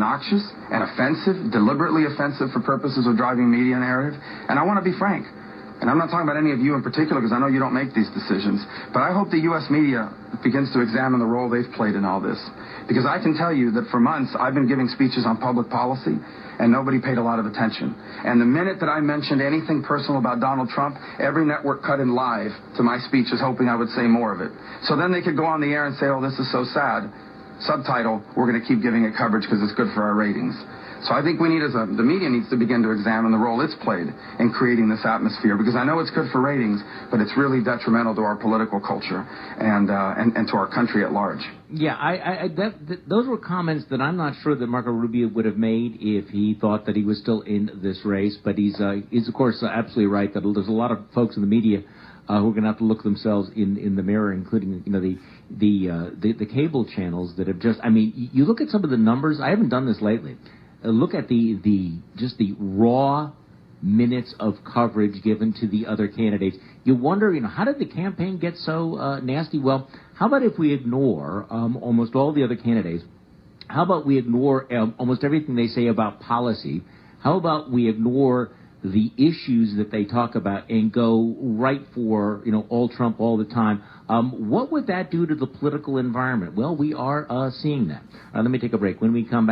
obnoxious and offensive, deliberately offensive for purposes of driving media narrative. And I want to be frank. And I'm not talking about any of you in particular because I know you don't make these decisions. But I hope the U.S. media begins to examine the role they've played in all this. Because I can tell you that for months I've been giving speeches on public policy and nobody paid a lot of attention. And the minute that I mentioned anything personal about Donald Trump, every network cut in live to my speeches hoping I would say more of it. So then they could go on the air and say, oh, this is so sad. Subtitle, we're going to keep giving it coverage because it's good for our ratings. So I think we need, the media needs to begin to examine the role it's played in creating this atmosphere, because I know it's good for ratings, but it's really detrimental to our political culture and to our country at large. Yeah, those were comments that I'm not sure that Marco Rubio would have made if he thought that he was still in this race. But he's of course absolutely right that there's a lot of folks in the media who are going to have to look themselves in the mirror, including the cable channels that have just. I mean, you look at some of the numbers. I haven't done this lately. Look at just the raw minutes of coverage given to the other candidates. You wonder, how did the campaign get so nasty? Well, how about if we ignore almost all the other candidates? How about we ignore almost everything they say about policy? How about we ignore the issues that they talk about and go right for, all Trump all the time? What would that do to the political environment? Well, we are seeing that. Let me take a break. When we come back.